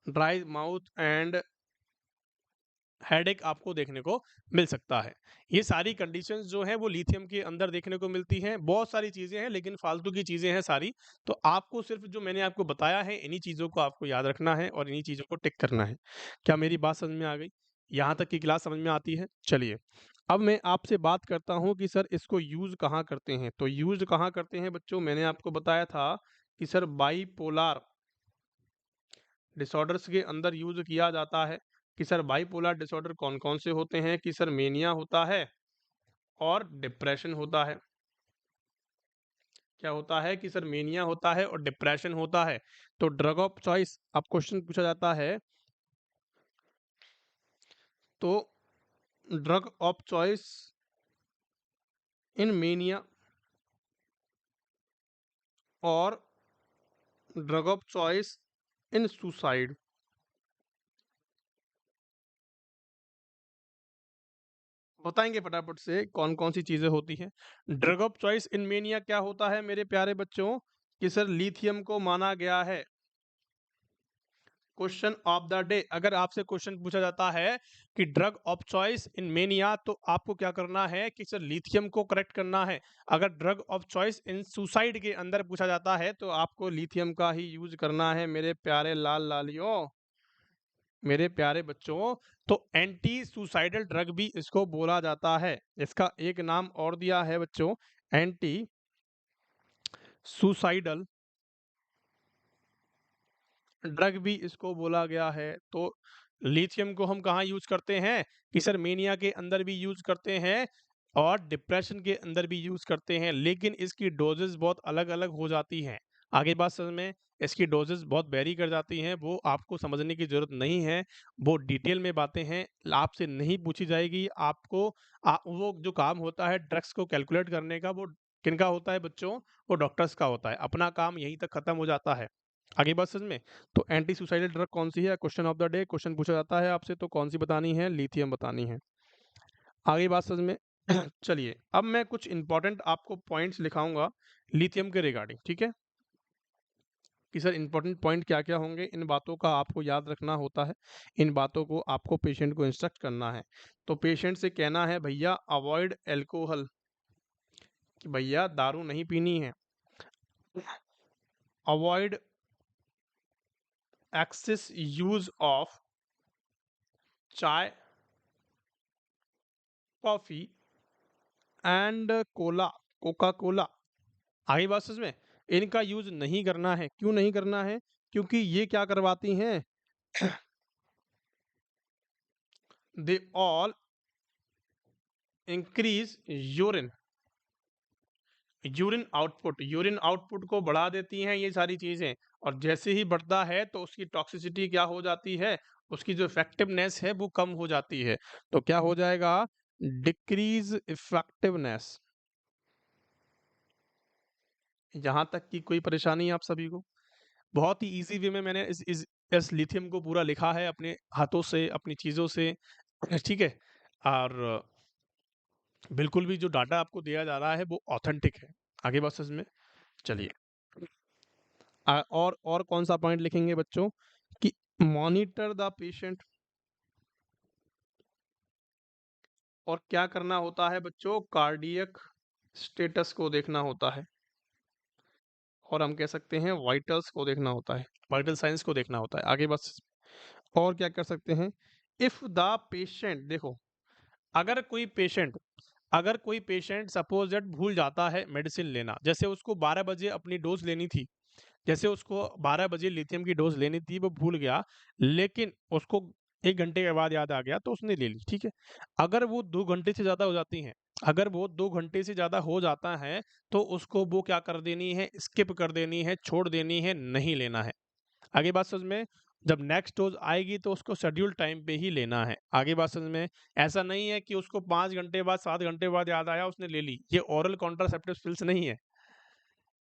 ड्राई माउथ एंड हेडेक आपको देखने को मिल सकता है। ये सारी कंडीशंस जो हैं वो लिथियम के अंदर देखने को मिलती हैं। बहुत सारी चीज़ें हैं लेकिन फालतू की चीज़ें हैं सारी। तो आपको सिर्फ़ जो मैंने आपको बताया है इन्हीं चीज़ों को आपको याद रखना है और इन्हीं चीज़ों को टिक करना है। क्या मेरी बात समझ में आ गई? यहाँ तक की क्लास समझ में आती है? चलिए, अब मैं आपसे बात करता हूँ कि सर इसको यूज़ कहाँ करते हैं? तो यूज़ कहाँ करते हैं बच्चों? मैंने आपको बताया था कि सर बाइपोलर डिसऑर्डर्स के अंदर यूज़ किया जाता है। कि सर बाइपोलर डिसऑर्डर कौन-कौन से होते हैं? कि सर मेनिया होता है और डिप्रेशन होता है। क्या होता है? कि सर मेनिया होता है और डिप्रेशन होता है। तो ड्रग ऑफ चॉइस अब क्वेश्चन पूछा जाता है, तो drug of choice in mania और drug of choice in suicide, बताएँगे फटाफट से कौन-कौन सी चीज़ें होती हैं? Drug of choice in mania क्या होता है मेरे प्यारे बच्चों? कि सर लिथियम को माना गया है। क्वेश्चन ऑफ द डे, अगर आपसे क्वेश्चन पूछा जाता है कि drug of choice in mania, तो आपको क्या करना है कि सर लिथियम को करेक्ट करना है। अगर drug of choice in suicide के अंदर पूछा जाता है तो आपको लिथियम का ही यूज करना है मेरे प्यारे लाल लालियों, मेरे प्यारे बच्चों। तो एंटी सुसाइडल ड्रग भी इसको बोला जाता है। इसका एक नाम और दिया है बच्चों, एंटी सुसाइडल ड्रग भी इसको बोला गया है। तो लिथियम को हम कहाँ यूज करते हैं कि सर मेनिया के अंदर भी यूज करते हैं और डिप्रेशन के अंदर भी यूज करते हैं, लेकिन इसकी डोजेस बहुत अलग अलग हो जाती हैं। आगे बात समझ में, इसकी डोजेस बहुत वेरी कर जाती हैं, वो आपको समझने की जरूरत नहीं है। वो डिटेल में बातें हैं, आपसे नहीं पूछी जाएगी। आपको वो जो काम होता है ड्रग्स को कैलकुलेट करने का, वो किनका होता है बच्चों, वो डॉक्टर्स का होता है। अपना काम यहीं तक खत्म हो जाता है। आगे बात समझ में। तो एंटी सुसाइडल ड्रग कौन सी है, question of the day, question पूछा जाता है आपसे तो कौन सी बतानी है, लिथियम बतानी है। आगे बात समझ में। चलिए अब मैं कुछ इंपॉर्टेंट आपको पॉइंट्स लिखाऊंगा लिथियम के रिगार्डिंग, ठीक है, कि सर इंपॉर्टेंट पॉइंट क्या क्या होंगे। इन बातों का आपको याद रखना होता है, इन बातों को आपको पेशेंट को इंस्ट्रक्ट करना है। तो पेशेंट से कहना है भैया अवॉइड एल्कोहल, कि भैया दारू नहीं पीनी है। अवॉइड एक्सेस यूज ऑफ चाय, coffee and Cola, Coca Cola. आगे बात समझ में, इनका यूज नहीं करना है। क्यों नहीं करना है, क्योंकि ये क्या करवाती हैं, they all increase urine, urine output को बढ़ा देती हैं ये सारी चीजें। और जैसे ही बढ़ता है तो उसकी टॉक्सिसिटी क्या हो जाती है, उसकी जो इफेक्टिवनेस है वो कम हो जाती है। तो क्या हो जाएगा, डिक्रीज इफेक्टिवनेस। यहां तक कि कोई परेशानी है आप सभी को? बहुत ही इजी वे में मैंने इस लिथियम को पूरा लिखा है अपने हाथों से, अपनी चीजों से, ठीक है। और बिल्कुल भी जो डाटा आपको दिया जा रहा है वो ऑथेंटिक है। आगे बात समझ में। चलिए और कौन सा पॉइंट लिखेंगे बच्चों, कि मॉनिटर द पेशेंट। और क्या करना होता है बच्चों, कार्डियक स्टेटस को देखना होता है। और हम कह सकते हैं वाइटल्स को देखना होता है, वाइटल साइंस को देखना होता है। आगे बस और क्या कर सकते हैं, इफ द पेशेंट, देखो अगर कोई पेशेंट सपोज दैट भूल जाता है मेडिसिन लेना, जैसे उसको 12 बजे अपनी डोज लेनी थी, जैसे उसको 12 बजे लिथियम की डोज लेनी थी, वो भूल गया, लेकिन उसको 1 घंटे के बाद याद आ गया तो उसने ले ली, ठीक है। अगर वो 2 घंटे से ज्यादा हो जाती हैं, अगर वो 2 घंटे से ज्यादा हो जाता है तो उसको वो क्या कर देनी है, स्किप कर देनी है, छोड़ देनी है, नहीं लेना है। आगे बात समझ में। जब नेक्स्ट डोज आएगी तो उसको शेड्यूल टाइम पे ही लेना है। आगे बात समझ में। ऐसा नहीं है कि उसको 5 घंटे बाद 7 घंटे बाद याद आया उसने ले ली, ये ओरल कॉन्ट्रासेप्टिव पिल्स नहीं है,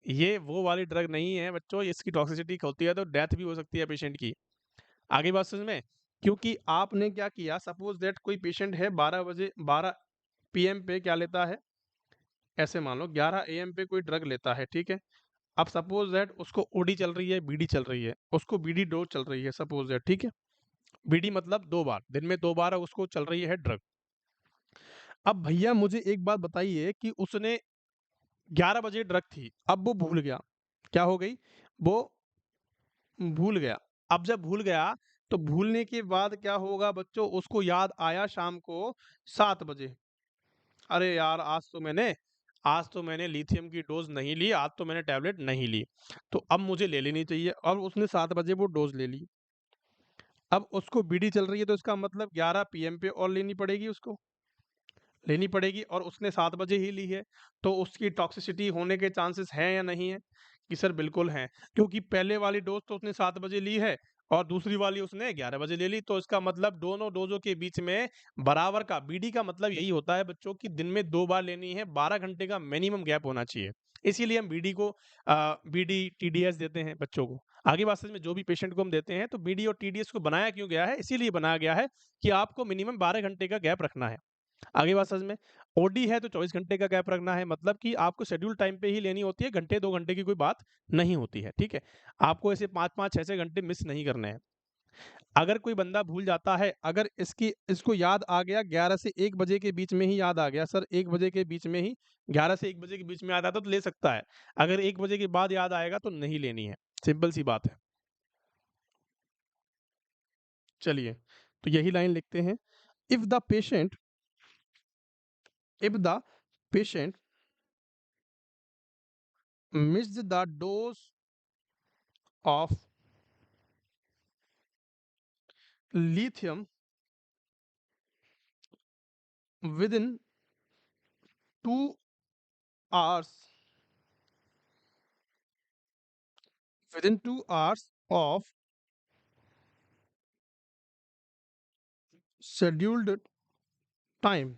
ये वो वाली ड्रग नहीं है बच्चों। इसकी टॉक्सिसिटी होती है तो डेथ भी हो सकती है पेशेंट की। आगे बात समझ में। क्योंकि आपने क्या किया, सपोज दैट कोई पेशेंट है 12 बजे 12 PM पे क्या लेता है, ऐसे मान लो 11 AM पे कोई ड्रग लेता है, ठीक है। अब सपोज दैट उसको ओडी चल रही है, बीडी चल रही है, उसको बीडी डोज चल रही है सपोज दैट, ठीक है। बीडी मतलब 2 बार, दिन में 2 बार उसको चल रही है ड्रग। अब भैया मुझे एक बात बताइए कि उसने 11 बजे ड्रग थी, अब वो भूल गया, क्या हो गई, वो भूल गया। अब जब भूल गया तो भूलने के बाद क्या होगा बच्चों, उसको याद आया शाम को 7 बजे, अरे यार आज तो मैंने लिथियम की डोज नहीं ली, आज तो मैंने टैबलेट नहीं ली, तो अब मुझे ले लेनी चाहिए। और उसने 7 बजे वो डोज ले ली। अब उसको बीडी चल रही है तो इसका मतलब 11 PM पे और लेनी पड़ेगी, उसको लेनी पड़ेगी, और उसने 7 बजे ही ली है। तो उसकी टॉक्सिसिटी होने के चांसेस हैं या नहीं है, कि सर बिल्कुल हैं, क्योंकि पहले वाली डोज तो उसने 7 बजे ली है और दूसरी वाली उसने 11 बजे ले ली। तो इसका मतलब दोनों डोजों के बीच में बराबर का, बीडी का मतलब यही होता है बच्चों की दिन में 2 बार लेनी है, 12 घंटे का मिनिमम गैप होना चाहिए। इसीलिए हम बीडी को बीडी टीडीएस देते हैं बच्चों को। आगे बात समझ में, जो भी पेशेंट को हम देते हैं तो बीडी और टीडीएस को बनाया क्यों गया है, इसीलिए बनाया गया है कि आपको मिनिमम 12 घंटे का गैप रखना है। आगे बात समझ में? ओडी है तो 24 घंटे का गैप रखना है, मतलब कि आपको शेड्यूल टाइम पे ही लेनी होती है, घंटे 2 घंटे की कोई बात नहीं होती है, ठीक है? आपको ऐसे 5-5 6-6 घंटे मिस नहीं करने हैं। अगर कोई बंदा भूल जाता है, अगर इसको याद आ गया 11 से 1 बजे के बीच में ही याद आ गया, सर 1 बजे के बीच में ही 11 से 1 बजे के बीच में याद आता है तो ले सकता है। अगर 1 बजे के बाद याद आएगा तो नहीं लेनी है, सिंपल सी बात है। चलिए, तो यही लाइन लिखते हैं, if the patient if the patient missed the dose of lithium within 2 hours within 2 hours of scheduled time,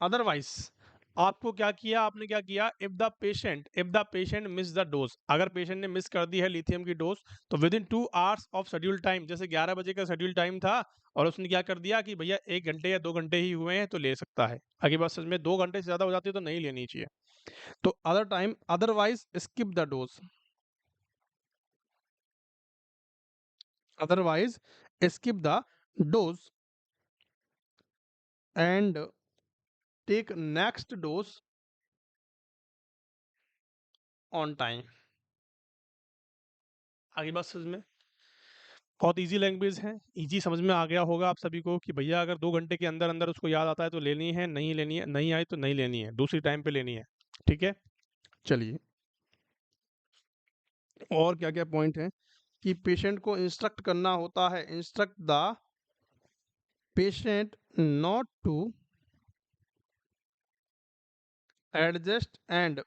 otherwise आपको क्या किया, आपने क्या किया, if the patient miss the dose, अगर पेशेंट ने मिस कर दी है लिथियम की डोज, तो with in 2 hours of schedule time, जैसे 11 बजे का शेड्यूल टाइम था और उसने क्या कर दिया कि भैया 1 घंटे या 2 घंटे ही हुए हैं तो ले सकता है। आगे बात समझ में, 2 घंटे से ज्यादा हो जाती है तो नहीं लेनी चाहिए। तो other time otherwise skip the dose, otherwise skip the dose and take next dose on time. आगे बात समझ में, बहुत ईजी लैंग्वेज है, ईजी समझ में आ गया होगा आप सभी को कि भैया अगर 2 घंटे के अंदर अंदर उसको याद आता है तो लेनी है, नहीं लेनी है, नहीं आई तो नहीं लेनी है, दूसरी टाइम पे लेनी है, ठीक है। चलिए, और क्या क्या पॉइंट है कि पेशेंट को इंस्ट्रक्ट करना होता है, instruct the patient not to adjust and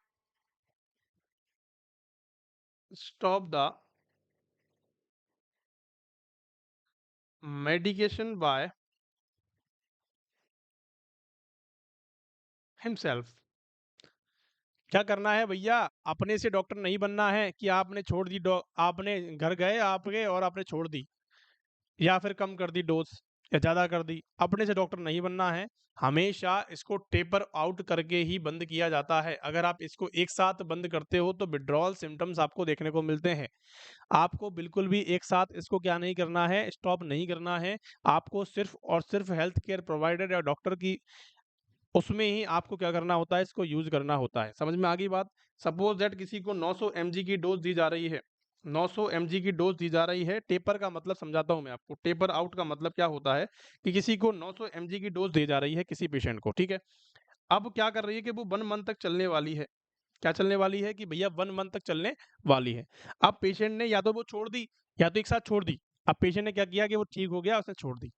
stop the medication by himself. क्या करना है भैया, अपने से डॉक्टर नहीं बनना है कि आपने छोड़ दी, आपने घर गए आपके और आपने छोड़ दी या फिर कम कर दी डोज या ज़्यादा कर दी, अपने से डॉक्टर नहीं बनना है। हमेशा इसको टेपर आउट करके ही बंद किया जाता है। अगर आप इसको एक साथ बंद करते हो तो विड्रॉल सिम्टम्स आपको देखने को मिलते हैं। आपको बिल्कुल भी एक साथ इसको क्या नहीं करना है, स्टॉप नहीं करना है। आपको सिर्फ और सिर्फ हेल्थ केयर प्रोवाइडर या डॉक्टर की उसमें ही आपको क्या करना होता है, इसको यूज करना होता है। समझ में आ गई बात? सपोज दैट किसी को 900 mg की डोज दी जा रही है, 900 mg की डोज दी जा रही है। टेपर का मतलब समझाता हूं मैं आपको, टेपर आउट का मतलब क्या होता है कि किसी को 900 mg की डोज दी जा रही है किसी पेशेंट को, ठीक है। अब क्या कर रही है कि वो 1 मंथ तक चलने वाली है। क्या चलने वाली है कि भैया 1 मंथ तक चलने वाली है। अब पेशेंट ने या तो वो छोड़ दी या तो एक साथ छोड़ दी। अब पेशेंट ने क्या किया कि वो ठीक हो गया, उसने छोड़ दी।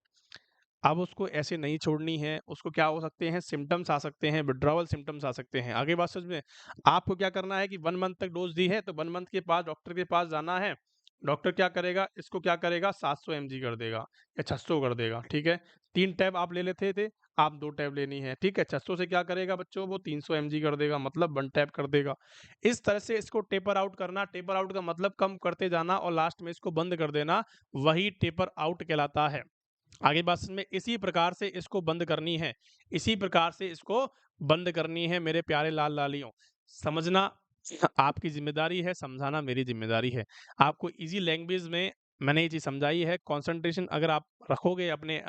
अब उसको ऐसे नहीं छोड़नी है, उसको क्या हो सकते हैं, सिम्पटम्स आ सकते हैं, विथड्रॉवल सिम्पटम्स आ सकते हैं। आगे बात समझ में, आपको क्या करना है कि 1 मंथ तक डोज दी है तो 1 मंथ के बाद डॉक्टर के पास जाना है। डॉक्टर क्या करेगा, इसको क्या करेगा, 700 mg कर देगा या 600 कर देगा, ठीक है। 3 टैब आप ले लेते थे, आप 2 टैब लेनी है, ठीक है। 600 से क्या करेगा बच्चों, वो 300 mg कर देगा, मतलब 1 टैब कर देगा। इस तरह से इसको टेपर आउट करना, टेपर आउट का मतलब कम करते जाना और लास्ट में इसको बंद कर देना, वही टेपर आउट कहलाता है। आगे बात में, इसी प्रकार से इसको बंद करनी है, इसी प्रकार से इसको बंद करनी है मेरे प्यारे लाल लालियों। समझना आपकी जिम्मेदारी है, समझाना मेरी जिम्मेदारी है। आपको इजी लैंग्वेज में मैंने ये चीज समझाई है। कंसंट्रेशन अगर आप रखोगे अपने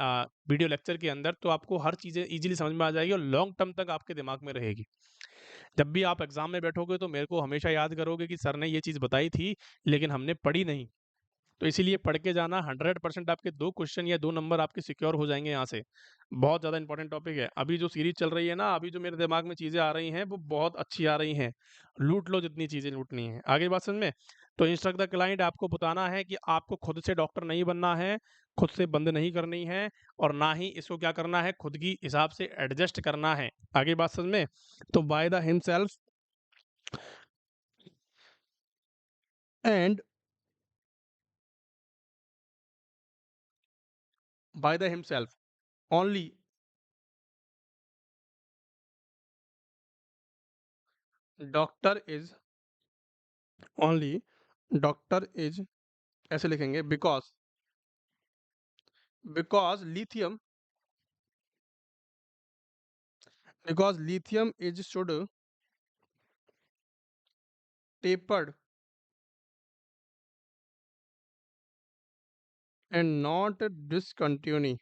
वीडियो लेक्चर के अंदर तो आपको हर चीजें इजीली समझ में आ जाएगी और लॉन्ग टर्म तक आपके दिमाग में रहेगी। जब भी आप एग्जाम में बैठोगे तो मेरे को हमेशा याद करोगे कि सर ने ये चीज बताई थी लेकिन हमने पढ़ी नहीं। तो इसीलिए पढ़ के जाना, 100% आपके 2 क्वेश्चन या 2 नंबर आपके सिक्योर हो जाएंगे यहाँ से। बहुत ज़्यादा इंपॉर्टेंट टॉपिक है। अभी जो सीरीज चल रही है ना, अभी जो मेरे दिमाग में चीज़ें आ रही हैं वो बहुत अच्छी आ रही हैं। लूट लो जितनी चीज़ें लूटनी है। आगे बात समझ में, तो इंस्ट्रक्ट द क्लाइंट आपको बताना है कि आपको खुद से डॉक्टर नहीं बनना है, खुद से बंद नहीं करनी है और ना ही इसको क्या करना है, खुद की हिसाब से एडजस्ट करना है। आगे बात समझ में, तो by the himself and by the himself only doctor is only doctor is, ऐसे लिखेंगे, because lithium because lithium is should tapered and not discontinue.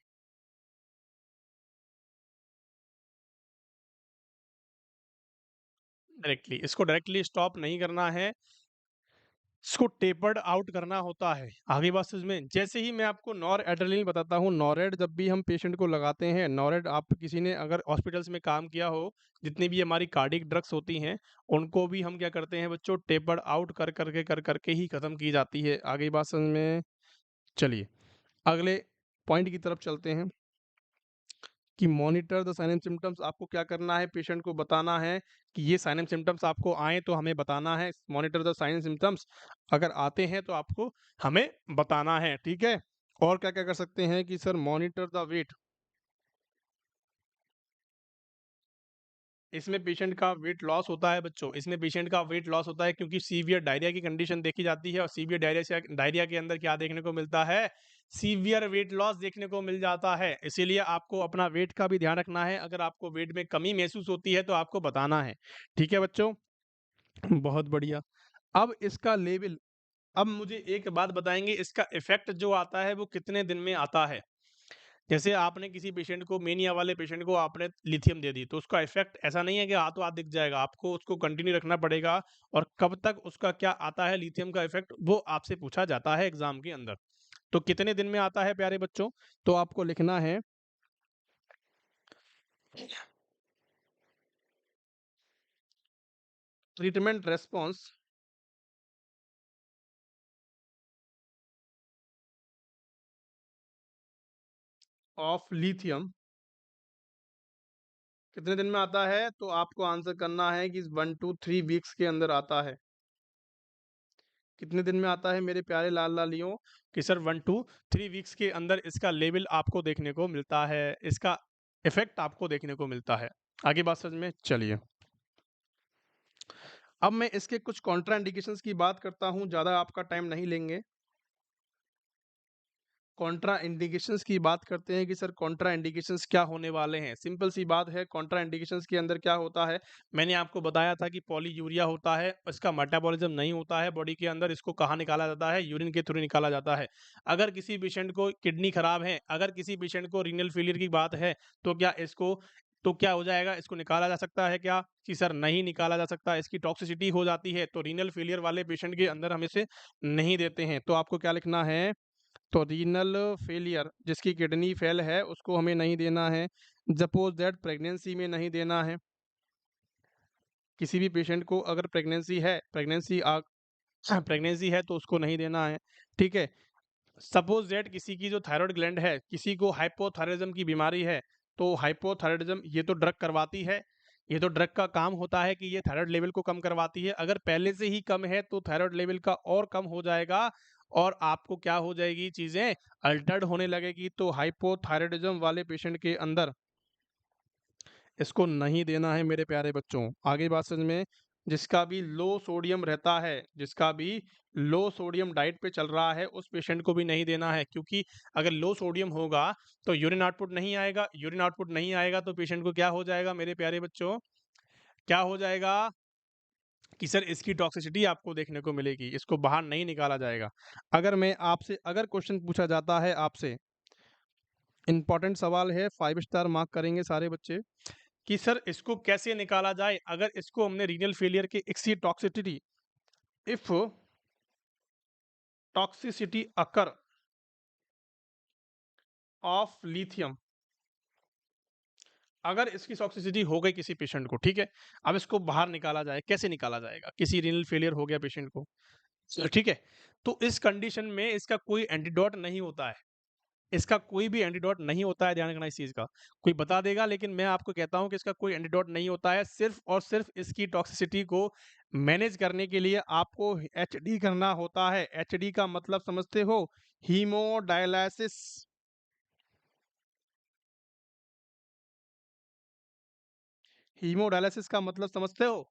Directly इसको डायरेक्टली स्टॉप नहीं करना है, इसको टेपर्ड आउट करना होता है। आगे बात समझ में, जैसे ही मैं आपको नॉर एड्रेनलिन बताता हूँ, नॉरेड जब भी हम पेशेंट को लगाते हैं, नॉरेड आप किसी ने अगर हॉस्पिटल्स में काम किया हो, जितनी भी हमारी कार्डियक ड्रग्स होती हैं, उनको भी हम क्या करते हैं बच्चों, टेपर्ड आउट कर करके ही खत्म की जाती है। आगे बात समझ में, चलिए अगले पॉइंट की तरफ चलते हैं कि monitor the sign and symptoms. आपको क्या करना है, पेशेंट को बताना है कि ये साइन एंड सिम्टम्स आपको आए तो हमें बताना है। Monitor the sign and symptoms, अगर आते हैं तो आपको हमें बताना है, ठीक है। और क्या क्या कर सकते हैं कि सर मॉनिटर द वेट, इसमें पेशेंट का वेट लॉस होता है बच्चों, इसमें पेशेंट का वेट लॉस होता है क्योंकि सीवियर डायरिया की कंडीशन देखी जाती है, और सीवियर डायरिया से डायरिया के अंदर क्या देखने को मिलता है, सीवियर वेट लॉस देखने को मिल जाता है। इसीलिए आपको अपना वेट का भी ध्यान रखना है, अगर आपको वेट में कमी महसूस होती है तो आपको बताना है, ठीक है बच्चों। बहुत बढ़िया। अब इसका लेवल, अब मुझे एक बात बताएंगे, इसका इफेक्ट जो आता है वो कितने दिन में आता है। जैसे आपने किसी पेशेंट को, मेनिया वाले पेशेंट को आपने लिथियम दे दी, तो उसका इफेक्ट ऐसा नहीं है कि हाथों हाथ दिख जाएगा, आपको उसको कंटिन्यू रखना पड़ेगा। और कब तक उसका क्या आता है लिथियम का इफेक्ट, वो आपसे पूछा जाता है एग्जाम के अंदर। तो कितने दिन में आता है प्यारे बच्चों, तो आपको लिखना है ट्रीटमेंट रेस्पॉन्स ऑफ लिथियम कितने दिन में आता है, तो आपको आंसर करना है कि 1 to 3 वीक्स के अंदर आता है। कितने दिन में आता है मेरे प्यारे लाल लालियों, कि सर 1 to 3 वीक्स के अंदर इसका लेवल आपको देखने को मिलता है, इसका इफेक्ट आपको देखने को मिलता है। आगे बात समझ में, चलिए अब मैं इसके कुछ कॉन्ट्रा इंडिकेशंस की बात करता हूं, ज्यादा आपका टाइम नहीं लेंगे। कॉन्ट्रा इंडिकेशंस की बात करते हैं कि सर कॉन्ट्रा इंडिकेशंस क्या होने वाले हैं। सिंपल सी बात है, कॉन्ट्रा इंडिकेशंस के अंदर क्या होता है, मैंने आपको बताया था कि पॉलीयूरिया होता है, इसका मेटाबॉलिज्म नहीं होता है बॉडी के अंदर, इसको कहाँ निकाला जाता है, यूरिन के थ्रू निकाला जाता है। अगर किसी पेशेंट को किडनी खराब है, अगर किसी पेशेंट को रीनल फेलियर की बात है, तो क्या इसको, तो क्या हो जाएगा, इसको निकाला जा सकता है क्या, कि सर नहीं निकाला जा सकता, इसकी टॉक्सिसिटी हो जाती है, तो रीनल फेलियर वाले पेशेंट के अंदर हम इसे नहीं देते हैं। तो आपको क्या लिखना है, तो रीनल फेलियर, जिसकी किडनी फेल है उसको हमें नहीं देना है। सपोज दैट प्रेगनेंसी में नहीं देना है, किसी भी पेशेंट को अगर प्रेगनेंसी है, प्रेगनेंसी है तो उसको नहीं देना है, ठीक है। सपोज दैट किसी की जो थायराइड ग्लैंड है, किसी को हाइपोथायराइडिज्म की बीमारी है, तो हाइपोथायराइडिज्म ये तो ड्रग करवाती है, ये तो ड्रग का काम होता है कि ये थायराइड लेवल को कम करवाती है। अगर पहले से ही कम है तो थायराइड लेवल का और कम हो जाएगा, और आपको क्या हो जाएगी, चीजें अल्टर्ड होने लगेगी। तो हाइपोथायराइडिज्म वाले पेशेंट के अंदर इसको नहीं देना है मेरे प्यारे बच्चों। आगे बात समझ में, जिसका भी लो सोडियम रहता है, जिसका भी लो सोडियम डाइट पे चल रहा है, उस पेशेंट को भी नहीं देना है, क्योंकि अगर लो सोडियम होगा तो यूरिन आउटपुट नहीं आएगा, यूरिन आउटपुट नहीं आएगा तो पेशेंट को क्या हो जाएगा मेरे प्यारे बच्चों, क्या हो जाएगा, कि सर इसकी टॉक्सिसिटी आपको देखने को मिलेगी, इसको बाहर नहीं निकाला जाएगा। अगर मैं आपसे, अगर क्वेश्चन पूछा जाता है आपसे, इंपॉर्टेंट सवाल है, 5 स्टार मार्क करेंगे सारे बच्चे, कि सर इसको कैसे निकाला जाए, अगर इसको हमने रीनल फेलियर के एक्सी toxicity, if toxicity occur of lithium, अगर इसकी टॉक्सिसिटी हो गई किसी पेशेंट को, ठीक है, अब इसको बाहर निकाला जाए, कैसे निकाला जाएगा, किसी रीनल फेलियर हो गया पेशेंट को, ठीक है। तो इस कंडीशन में इसका कोई एंटीडोट नहीं होता है, इसका कोई भी एंटीडोट नहीं होता है, ध्यान रखना इस चीज का। कोई बता देगा, लेकिन मैं आपको कहता हूं कि इसका कोई एंटीडोट नहीं होता है। सिर्फ और सिर्फ इसकी टॉक्सिसिटी को मैनेज करने के लिए आपको एचडी करना होता है। एचडी का मतलब समझते हो, हीमोडायलिसिस। हीमोडायलिसिस का मतलब समझते हो,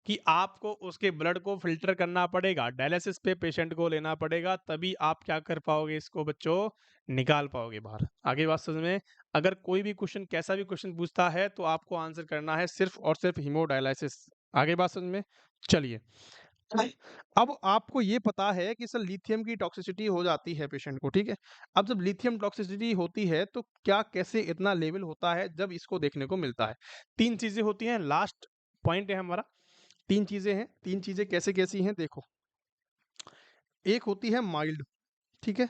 कि आपको उसके ब्लड को फ़िल्टर करना पड़ेगा, डायलिसिस पे पेशेंट को लेना पड़ेगा, तभी आप क्या कर पाओगे, इसको बच्चों निकाल पाओगे बाहर। आगे बात समझ में, अगर कोई भी क्वेश्चन कैसा भी क्वेश्चन पूछता है तो आपको आंसर करना है सिर्फ और सिर्फ हीमोडायलिसिस। आगे बात समझ में? चलिए, अब आपको ये पता है कि सर लिथियम की टॉक्सिसिटी हो जाती है पेशेंट को, ठीक है? अब जब लिथियम टॉक्सिसिटी होती है तो क्या कैसे इतना लेवल होता है जब इसको देखने को मिलता है? 3 चीज़ें होती हैं, लास्ट पॉइंट है हमारा। 3 चीज़ें हैं, 3 चीज़ें कैसी-कैसी हैं देखो। एक होती है माइल्ड, ठीक है?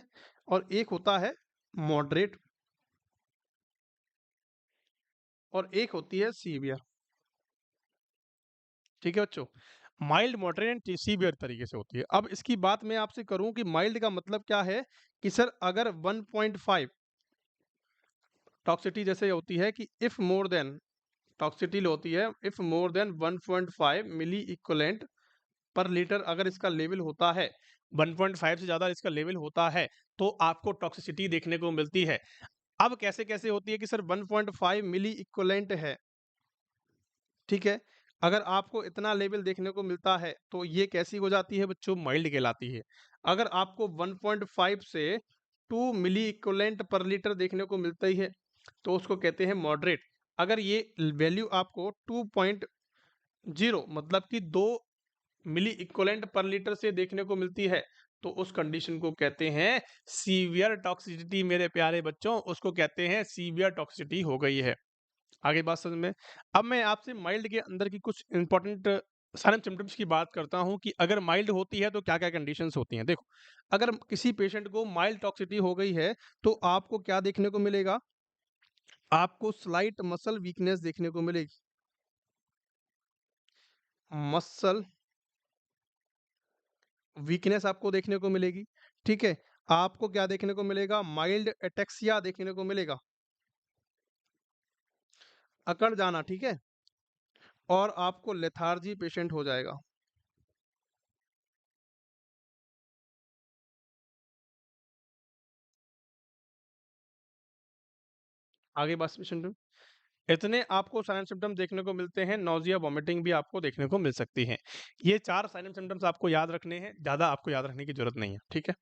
और एक होता है मॉडरेट और एक होती है सीवियर, ठीक है बच्चों? माइल्ड, मॉडरेट एंड सीवियर तरीके से होती है। अब इसकी बात मैं आपसे करूँ कि माइल्ड का मतलब क्या है कि सर अगर 1.5 टॉक्सिटी जैसे होती है कि इफ मोर देन टॉक्सिटी होती है if more than 1.5 milliequivalent per litre, अगर इसका लेवल होता है 1.5 से ज़्यादा इसका लेवल होता है तो आपको टॉक्सिसिटी देखने को मिलती है। अब कैसे-कैसे होती है कि सर 1.5 मिली इक्विवेलेंट है, ठीक है? अगर आपको इतना लेवल देखने को मिलता है तो ये कैसी हो जाती है बच्चों? माइल्ड कहलाती है। अगर आपको 1.5 से 2 मिली इक्विवेलेंट पर लीटर देखने को मिलता ही है तो उसको कहते हैं मॉडरेट। अगर ये वैल्यू आपको 2.0 मतलब कि 2 मिली इक्विवेलेंट पर लीटर से देखने को मिलती है तो उस कंडीशन को कहते हैं सीवियर टॉक्सिसिटी। मेरे प्यारे बच्चों, उसको कहते हैं सीवियर टॉक्सिसिटी हो गई है। आगे बात समझ में? अब मैं आपसे माइल्ड के अंदर की कुछ इंपॉर्टेंट साइलेंट सिम्पटम्स की बात करता हूँ कि अगर माइल्ड होती है तो क्या-क्या कंडीशंस होती हैं। देखो, अगर किसी पेशेंट को माइल्ड टॉक्सिसिटी हो गई है तो आपको क्या देखने को मिलेगा? आपको स्लाइट मसल वीकनेस देखने को मिलेगी। मसल वीकनेस आपको देखने को मिलेगी, ठीक है? आपको क्या देखने को मिलेगा? माइल्ड एटेक्सिया देखने को मिलेगा, अकड़ जाना, ठीक है? और आपको लेथार्जी पेशेंट हो जाएगा। आगे बात पेशेंट इतने आपको साइलेंट सिम्पटम देखने को मिलते हैं, नौजिया, वॉमिटिंग भी आपको देखने को मिल सकती है। ये 4 साइलेंट सिम्पटम्स आपको याद रखने हैं, ज़्यादा आपको याद रखने की ज़रूरत नहीं है, ठीक है?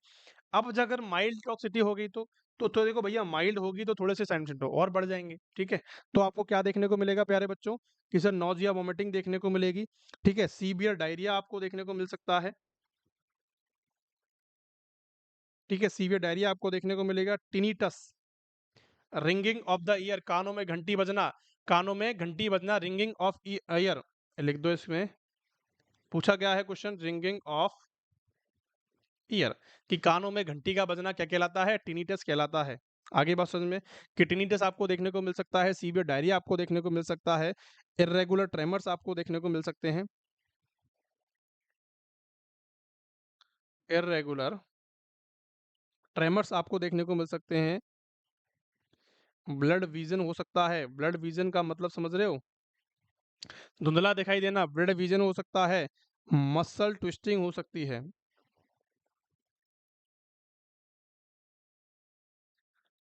अब अगर माइल्ड टॉक्सिसिटी हो गई तो देखो भैया, माइल्ड होगी तो थोड़े से साइलेंट सिम्पटम और बढ़ जाएँगे, ठीक है? तो आपको क्या देखने को मिलेगा प्यारे बच्चों? कि सर नौजिया, वॉमिटिंग देखने को मिलेगी, ठीक है? सीवियर डायरिया आपको देखने को मिल सकता है, ठीक है? सीवियर डायरिया आपको देखने को मिलेगा, tinnitus, ringing of the year, कानों में घंटी बजना, रिंगिंग ऑफ ईयर, लिख दो इसमें। पूछा गया है क्वेश्चन, रिंगिंग ऑफ ईयर, कि कानों में घंटी का बजना क्या कहलाता है? टिनिटस कहलाता है। आगे बात समझ में? कि टिनिटस आपको देखने को मिल सकता है, सीवियर डायरिया आपको देखने को मिल सकता है, इर्रेगुलर ट्रेमर्स आपको देखने को मिल सकते हैं, इर्रेगुलर ट्रेमर्स आपको देखने को मिल सकते हैं, ब्लड विजन हो सकता है। ब्लड विजन का मतलब समझ रहे हो? धुंधला दिखाई देना, ब्लड विजन हो सकता है, मसल ट्विस्टिंग हो सकती है।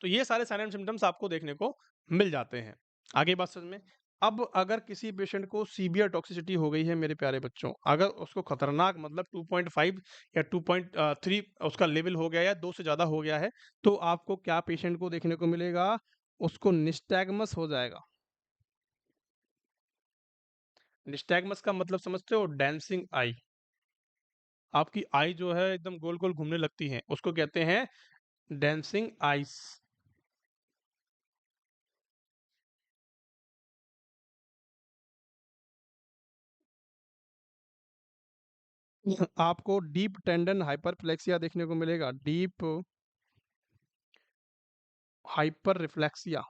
तो ये सारे साइलेंट सिम्पटम्स आपको देखने को मिल जाते हैं। आगे बात समझ में? अब अगर किसी पेशेंट को सीवियर टॉक्सिसिटी हो गई है मेरे प्यारे बच्चों, अगर उसको खतरनाक मतलब 2.5 या 2.3 उसका लेवल हो गया या 2 से ज़्यादा हो गया है, तो आपको क्या पेशेंट को देखने को मिलेगा? उसको निस्टैगमस हो जाएगा। निस्टैगमस का मतलब समझते हो? डांसिंग आई। आपकी आई जो है एकदम गोल-गोल घूमने लगती है, उसको कहते हैं डांसिंग आईज़। आपको डीप टेंडन हाइपरप्लेक्सिया देखने को मिलेगा, डीप हाइपर रिफ्लेक्सिया।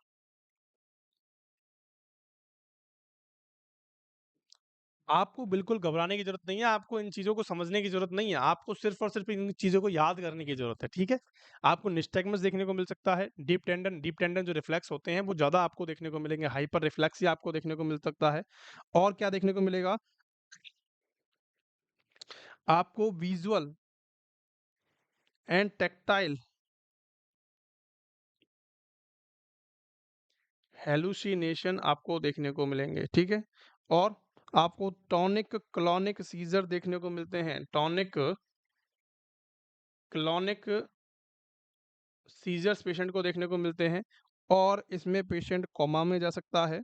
आपको बिल्कुल घबराने की ज़रूरत नहीं है, आपको इन चीज़ों को समझने की ज़रूरत नहीं है, आपको सिर्फ़ और सिर्फ़ इन चीज़ों को याद करने की ज़रूरत है, ठीक है? आपको निस्टैगमस देखने को मिल सकता है, डीप टेंडन जो रिफ्लेक्स होते हैं, वो ज़्यादा आपको देखने को मिलेंगे, हाइपर रिफ्लेक्सिया आपको देखने को मिल सकता है। और क्या देखने को मिलेगा? आपको विज़ुअल एंड टैक्टाइल हैलुसिनेशन आपको देखने को मिलेंगे, ठीक है? और आपको टॉनिक क्लॉनिक सीज़र देखने को मिलते हैं, टॉनिक क्लॉनिक सीज़र्स पेशेंट को देखने को मिलते हैं। और इसमें पेशेंट कोमा में जा सकता है,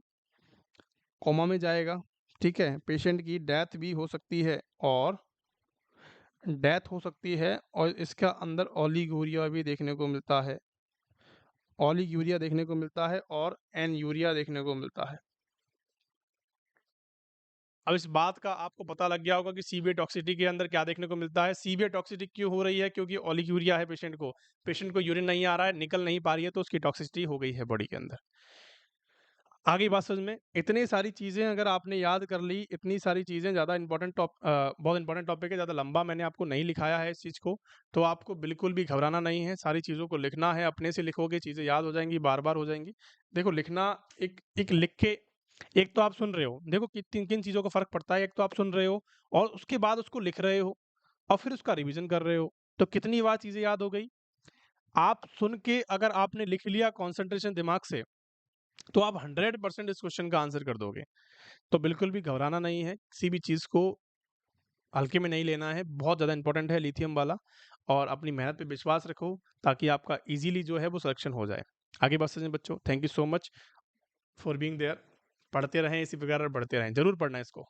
कोमा में जाएगा, ठीक है? पेशेंट की डेथ भी हो सकती है और डेथ हो सकती है और इसका अंदर ओलिगोरिया भी देखने को मिलता है। ओलिगोरिया देखने को मिलता है और एन्यूरिया देखने को मिलता है। अब इस बात का आपको पता लग गया होगा कि सीवियर टॉक्सिसिटी के अंदर क्या देखने को मिलता है। सीवियर टॉक्सिसिटी क्यों हो रही है? क्योंकि ओलिगोरिया है पेशेंट को। पेशेंट को यूरिन नहीं आ रहा है, निकल नहीं पा रही है, तो उसकी टॉक्सिसिटी हो गई है बॉडी के अंदर। आ गई बात समझ में? इतनी सारी चीज़ें अगर आपने याद कर ली, इतनी सारी चीज़ें ज़्यादा बहुत इंपॉर्टेंट टॉपिक है, ज़्यादा लंबा मैंने आपको नहीं लिखाया है इस चीज़ को, तो आपको बिल्कुल भी घबराना नहीं है, सारी चीज़ों को लिखना है, अपने से लिखोगे चीज़ें याद हो जाएँगी, बार-बार हो जाएँगी। देखो लिखना एक एक लिख के एक तो आप सुन रहे हो, देखो कि किन-किन चीज़ों का फ़र्क पड़ता है, एक तो आप सुन रहे हो और उसके बाद उसको लिख रहे हो और फिर उसका रिवीज़न कर रहे हो, तो कितनी बार चीज़ें याद हो गई? आप सुन के अगर आपने लिख लिया कंसंट्रेशन दिमाग से, तो आप 100% इस क्वेश्चन का आंसर कर दोगे। तो बिल्कुल भी घबराना नहीं है, किसी भी चीज़ को हल्के में नहीं लेना है, बहुत ज़्यादा इम्पोर्टेंट है लिथियम वाला और अपनी मेहनत पे विश्वास रखो ताकि आपका ईज़िली जो है वो सिलेक्शन हो जाए। आगे बढ़ते हैं बच्चों, thank you so much for being there. पढ़ते रहें इसी प्रकार बढ़ते रहें, ज़रूर पढ़ना है इसको।